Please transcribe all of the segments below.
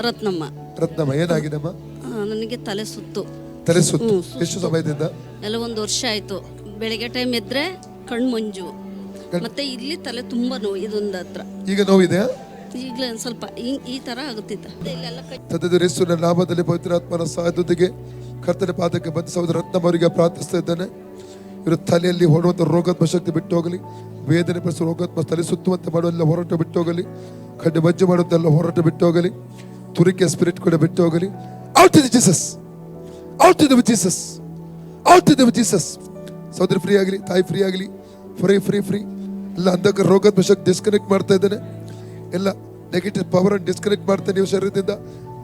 ರತ್ನಮ್ಮ. ರತ್ನಮ್ಮ, ಏನಾಗಿದೆಮ್ಮ? ನನಗೆ ತಲೆ ಸುತ್ತು. ತಲೆ ಸುತ್ತು ಎಷ್ಟು ಸಮಯದಿಂದ? ಎಲ್ಲ 1 ವರ್ಷ ಆಯ್ತು. ಬೆಳಿಗ್ಗೆ ಟೈಮ್ ಎದ್ರೆ ಕಣ್ಣು ಮಂಜು, ಮತ್ತೆ ಇಲ್ಲಿ ತಲೆ ತುಂಬಾ ನೋವು. ಇದೊಂದು ಹತ್ರ ಈಗ ನೋವಿದೆಯಾ? ಈಗಲೇ ಒಂದು ಸ್ವಲ್ಪ ಈ ತರ ಆಗುತ್ತಿತ್ತು. ಯೇಸುವಿನ ನಾಮದಲ್ಲಿ ಪವಿತ್ರಾತ್ಮನ ಸಹಾಯದೊಂದಿಗೆ ಕರ್ತನ ಪಾದಕ್ಕೆ ಬಂದ ಸಹೋದರ ರತ್ನಮ್ಮ ಅವರಿಗೆ ಪ್ರಾರ್ಥಿಸ್ತಾ ಇದ್ದಾನೆ. ಇವರು ತಲೆಯಲ್ಲಿ ಹೊಡುವಂತ ರೋಗಾತ್ಮ ಶಕ್ತಿ ಬಿಟ್ಟು ಹೋಗಲಿ, ವೇದನೆ ಪಡಿಸುವ ರೋಗಾತ್ಮ, ತಲೆ ಸುತ್ತುವಂತೆ ಮಾಡುವೆಲ್ಲ ಹೋರಾಟ ಬಿಟ್ಟು ಹೋಗಲಿ, ಕಡ್ಡು ಮಜ್ಜು ಮಾಡುವಂತೆಲ್ಲ ಹೋರಾಟ ಬಿಟ್ಟು ಹೋಗಲಿ, ತುರಿಕೆ ಸ್ಪಿರಿಟ್ ಕೂಡ ಬಿಟ್ಟು ಹೋಗಲಿ. Out in Jesus, out in Jesus, out in Jesus. ಸಹೋದರಿ ಫ್ರೀ ಆಗಲಿ, ತಾಯಿ ಫ್ರೀ ಆಗಲಿ, ಫ್ರೀ ಫ್ರೀ ಫ್ರೀ. ಎಲ್ಲ ಅಂಧಕಾರ ರೋಗಾತ್ಮ ಶಕ್ತಿ ಡಿಸ್ಕನೆಕ್ಟ್ ಮಾಡ್ತಾ ಇದ್ದಾನೆ. ಎಲ್ಲ ನೆಗೆಟಿವ್ ಪವರ್ ಅನ್ನು ಡಿಸ್ಕನೆಕ್ಟ್ ಮಾಡ್ತಾ, ನೀವು ಶರೀರದಿಂದ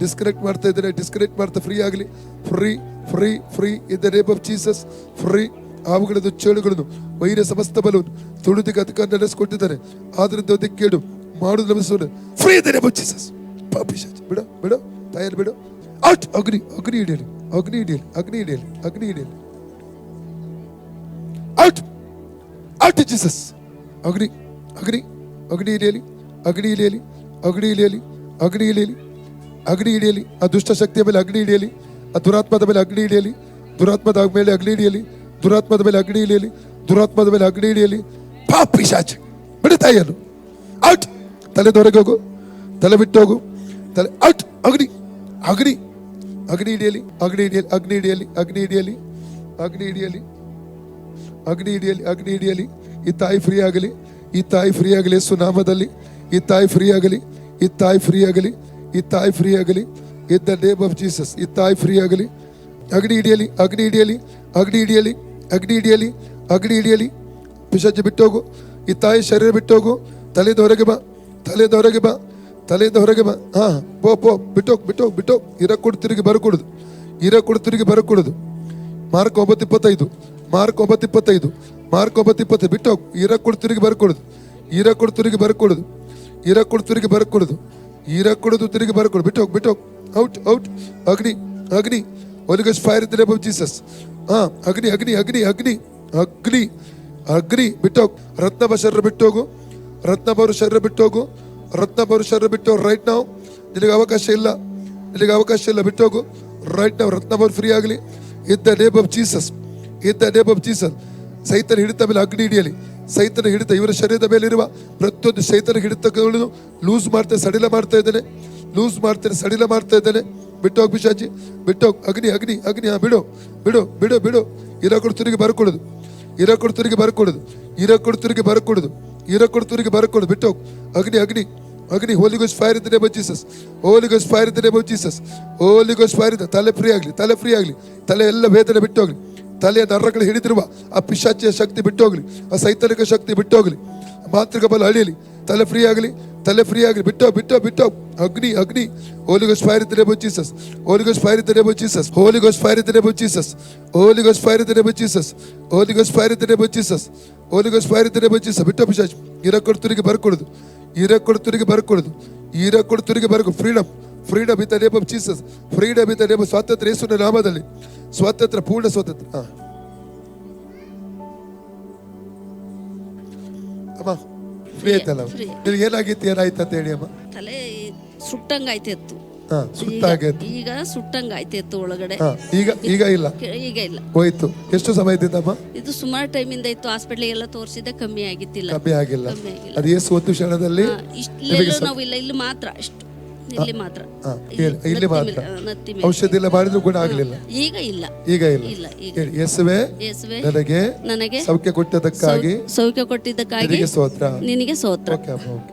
ಡಿಸ್ಕನೆಕ್ಟ್ ಮಾಡ್ತಾ ಇದ್ದಾರೆ. ಡಿಸ್ಕನೆಕ್ಟ್ ಮಾಡ್ತಾ ಫ್ರೀ ಆಗಲಿ, free free free in the name of Jesus. Free. ಹಾವುಗಳನ್ನು, ಚೇಳುಗಳನ್ನು, ವೈರ ಸಮಸ್ತ ಬಲವನ್ನು ತುಳಿದಿಗೆ ಅಧಿಕಾರ ನಡೆಸಿಕೊಟ್ಟಿದ್ದಾರೆ. ಆದ್ರಿಂದ ಅದಕ್ಕೆ ಕೇಳು ಮಾಡುದು ನಮಿಸೋಣ. Free in the name of Jesus. ಬಿಡು ಬಿಡು ತಾಯಲ್ಲಿ ಬಿಡು. ಔಟ್. ಅಗ್ನಿ ಅಗ್ನಿ ಹಿಡಿಯಲಿ, ಅಗ್ನಿ ಹಿಡಿಯಲಿ, ಅಗ್ನಿ ಹಿಡಿಯಲಿ, ಅಗ್ನಿ ಹಿಡಿಯಲಿ. Out out Jesus. ಅಗ್ನಿ ಅಗ್ನಿ ಅಗ್ನಿ ಹಿಡಿಯಲಿ, ಅಗ್ನಿ ಹಿಡಿಯಲಿ, ಅಗ್ನಿ ಹಿಡಿಯಲಿ, ಅಗ್ನಿ ಹಿಡಿಯಲಿ, ಅಗ್ನಿ ಹಿಡಿಯಲಿ. ಆ ದುಷ್ಟ ಶಕ್ತಿಯ ಮೇಲೆ ಅಗ್ನಿ ಹಿಡಿಯಲಿ, ಆ ದುರಾತ್ಮದ ಮೇಲೆ ಅಗ್ನಿ ಹಿಡಿಯಲಿ, ದುರಾತ್ಮದ ಮೇಲೆ ಅಗ್ನಿ ಹಿಡಿಯಲಿ, ದುರಾತ್ಮದ ಮೇಲೆ ಅಗ್ನಿ ಹಿಡಿಯಲಿ, ದುರಾತ್ಮದ ಮೇಲೆ ಅಗ್ನಿ ಹಿಡಿಯಲಿ. ಪಿಶಾಚ ಬಿಡು ತಾಯಿಯನ್ನು. ಔಟ್. ತಲೆದೊರೆಗೆ ಹೋಗು, ತಲೆ ಬಿಟ್ಟು ಹೋಗು, ತಲೆ ಔಟ್. ಅಗ್ನಿ ಅಗ್ನಿ ಅಗ್ನಿ ಹಿಡಿಯಲಿ, ಅಗ್ನಿ ಹಿಡಿಯಲಿ, ಅಗ್ನಿ ಹಿಡಿಯಲಿ, ಅಗ್ನಿ ಹಿಡಿಯಲಿ, ಅಗ್ನಿ ಹಿಡಿಯಲಿ, ಅಗ್ನಿ ಹಿಡಿಯಲಿ, ಅಗ್ನಿ ಹಿಡಿಯಲಿ. ಈ ತಾಯಿ ಫ್ರೀ ಆಗಲಿ, ಈ ತಾಯಿ ಫ್ರೀ ಆಗಲಿ ಯೇಸು ನಾಮದಲ್ಲಿ. ಈ ತಾಯಿ ಫ್ರೀ ಆಗಲಿ, ಈ ತಾಯಿ ಫ್ರೀ ಆಗಲಿ, ಈ ತಾಯಿ ಫ್ರೀ ಆಗಲಿ in the name of Jesus. ಈ ತಾಯಿ ಫ್ರೀ ಆಗಲಿ. ಅಗ್ನಿ ಹಿಡಿಯಲಿ, ಅಗ್ನಿ ಹಿಡಿಯಲಿ, ಅಗ್ನಿ ಹಿಡಿಯಲಿ, ಅಗ್ನಿ ಹಿಡಿಯಲಿ, ಅಗ್ನಿ ಹಿಡಿಯಲಿ. ಪಿಶಾಚಿ ಬಿಟ್ಟೋಗು, ಈ ತಾಯಿ ಶರೀರ ಬಿಟ್ಟೋಗು. ತಲೆಯಿಂದ ಹೊರಗೆ ಬಾ, ತಲೆಯಿಂದ ಹೊರಗೆ ಬಾ, ತಲೆಯಿಂದ ಹೊರಗೆ ಬಾ. ಹಾ ಪೋ ಪೋ, ಬಿಟ್ಟೋಗ್ ಬಿಟ್ಟೋಗ್ ಬಿಟ್ಟೋಗ್. ಇರಕೊಡು ತಿರುಗಿ ಬರಕೊಡುದು, ಇರಕೊಡು ತಿರುಗಿ ಬರಕೊಡುದು. Mark 9:25, Mark 9:25, Mark 9:20. ಬಿಟ್ಟೋಗ್. ಇರಕೊಡು ತಿರುಗಿ ಬರಕೊಡುದು, ಇರಕೊಡು ತಿರುಗಿ ಬರಕೊಡುದು, ಇರಕೊಡು ತಿರುಗಿ ಬರಕೊಡುದು, ಇರಕೊಡುದು ತಿರುಗಿ ಬರಕೊಡು. ಬಿಟ್ಟೋಗ್ ಬಿಟ್ಟೋಗ್. Out out. ಅಗ್ನಿ ಅಗ್ನಿ. Holy ghost fire in the name of Jesus. ಹಾ ಅಗ್ನಿ ಅಗ್ನಿ ಅಗ್ನಿ ಅಗ್ನಿ ಅಗ್ನಿ ಅಗ್ನಿ. ಬಿಟ್ಟೋಗ್. ರತ್ನಮ್ಮ ಶರೀರ ಬಿಟ್ಟೋಗು, ರತ್ನಮ್ಮವರು ಶರೀರ ಬಿಟ್ಟೋಗು, ರತ್ನಮ್ಮವರು ಶರೀರ ಬಿಟ್ಟು ರೈಟ್ ನಾವು. ನಿನಗೆ ಅವಕಾಶ ಇಲ್ಲ, ನಿನಗೆ ಅವಕಾಶ ಇಲ್ಲ. ಬಿಟ್ಟೋಗು ರೈಟ್ ನಾವು. ರತ್ನಮ್ಮವರು ಫ್ರೀ ಆಗಲಿ in the name of Jesus, in the name of Jesus. ಸೈತನ ಹಿಡಿತ ಮೇಲೆ ಅಗ್ನಿ ಹಿಡಿಯಲಿ, ಸೈತನ ಹಿಡಿತ. ಇವರ ಶರೀರದ ಮೇಲಿರುವ ಪ್ರತಿಯೊಂದು ಸೈತನ ಹಿಡಿತಗಳನ್ನು ಲೂಸ್ ಮಾಡ್ತೇನೆ, ಸಡಿಲ ಮಾಡ್ತಾ ಇದ್ದೇನೆ, ಲೂಸ್ ಮಾಡ್ತೇನೆ, ಸಡಿಲ ಮಾಡ್ತಾ ಇದ್ದೇನೆ. ಬಿಟ್ಟೋಗ್ ಪಿಶಾಚಿ, ಬಿಟ್ಟೋಗ್. ಅಗ್ನಿ ಅಗ್ನಿ ಅಗ್ನಿ. ಬಿಡು ಬಿಡು ಬಿಡು ಬಿಡು. ಇರಕೊಡು ತಿರುಗಿ ಬರ್ಕೊಡುದು, ಇರಕೊಡು ತಿರುಗಿ ಬರ್ಕೊಡುದು, ಇರಕೊಡು ತಿರುಗಿ ಬರ್ಕೊಡುದು, ಇರಕೊಡು ತಿರುಗಿ ಬರ್ಕೊಡುದು. ಬಿಟ್ಟೋಗ್. ಅಗ್ನಿ ಅಗ್ನಿ ಅಗ್ನಿ. Holy ghost fire in the name of Jesus, holy ghost fire in the name of Jesus, holy ghost fire in. ತಲೆ ಫ್ರೀ ಆಗಲಿ, ತಲೆ ಫ್ರೀ ಆಗಲಿ, ತಲೆ ಎಲ್ಲ ವೇದನೆ ಬಿಟ್ಟೋಗ್ಲಿ, ತಲೆಯ ನರಗಳು ಹಿಡಿದಿರುವ ಆ ಪಿಶಾಚಿಯ ಶಕ್ತಿ ಬಿಟ್ಟೋಗ್ಲಿ, ಆ ಸೈತಾನಿಕ ಶಕ್ತಿ ಬಿಟ್ಟೋಗ್ಲಿ, ಮಾಂತ್ರಿಕ ಬಲ ಅಳಿಯಲಿ. ತಲೆ ಫ್ರೀ ಆಗಲಿ, ತಲೆ ಫ್ರೀ ಆಗಲಿ. ಬಿಟ್ಟೋ ಬಿಟ್ಟೋ ಬಿಟ್ಟೋ. ಅಗ್ನಿ ಅಗ್ನಿ. Holy ghost fire in the name of Jesus, holy ghost fire in the name of Jesus, holy ghost fire in the name of Jesus, holy ghost fire in the name of Jesus, holy ghost fire in the name of Jesus, holy ghost fire in the name of Jesus. ಬಿಟ್ಟೋ ಪಿಶಾಚ್. ಇರಕೊಡು ತಿರುಗಿ ಬರ್ಕೊಡುದು, ಇರಕೊಡು ತಿರುಗಿ ಬರ್ಕೊಡುದು, ಇರಕೊಡು ತಿರುಗಿ ಬರ್ಕೊ. Freedom, freedom in the name of Jesus, freedom in the name of. ಸ್ವಾತಂತ್ರ್ಯ ಯೇಸುವಿನ ನಾಮದಲ್ಲಿ, ಸ್ವಾತಂತ್ರ್ಯ, ಪೂರ್ಣ ಸ್ವಾತಂತ್ರ್ಯ. ಅಮ್ಮ ಫ್ರೀ ಆಯ್ತಲ್ಲ? ನಿನಗೆ ಏನಾಗಿತ್ತು, ಏನಾಯ್ತು ಅಂತ ಹೇಳಿ ಅಮ್ಮ. ತಲೆ ಸುಟ್ಟಂಗಾಯ್ತಿತ್ತು, ಈಗ ಸುಟ್ಟಂಗಾಯ್ತಿತ್ತು ಒಳಗಡೆ. ಈಗ ಈಗ ಇಲ್ಲ, ಈಗ ಇಲ್ಲ, ಹೋಯ್ತು. ಎಷ್ಟು ಸಮಯದಿಂದಮ್ಮ ಇದು? ಸುಮಾರು ಟೈಮಿಂದ ಇತ್ತು. ಹಾಸ್ಪಿಟಲ್ ಎಲ್ಲ ತೋರಿಸಿದೆ, ಕಮ್ಮಿ ಆಗಿತ್ತಿಲ್ಲ, ಕಮ್ಮಿ ಆಗಿಲ್ಲ. ಅದು ಯೇಸು ಒಂದು ಕ್ಷಣದಲ್ಲಿ ನಾವು ಇಲ್ಲ, ಇಲ್ಲಿ ಮಾತ್ರ ಅಷ್ಟು, ಇಲ್ಲಿ ಮಾತ್ರ, ಇಲ್ಲಿ ಮಾತ್ರ ಔಷಧಿ ಎಲ್ಲ ಮಾಡಿದ್ರು ಕೂಡ ಆಗ್ಲಿಲ್ಲ. ಈಗ ಇಲ್ಲ, ಈಗ ಇಲ್ಲ. ಯೇಸುವೇ ನನಗೆ ನನಗೆ ಸೌಖ್ಯ ಕೊಟ್ಟದಕ್ಕಾಗಿ ಸೌಖ್ಯ ಕೊಟ್ಟಿದ್ದಕ್ಕಾಗಿ ನಿನಗೆ ಸ್ತೋತ್ರ, ನಿನಗೆ ಸ್ತೋತ್ರ. ಓಕೆ.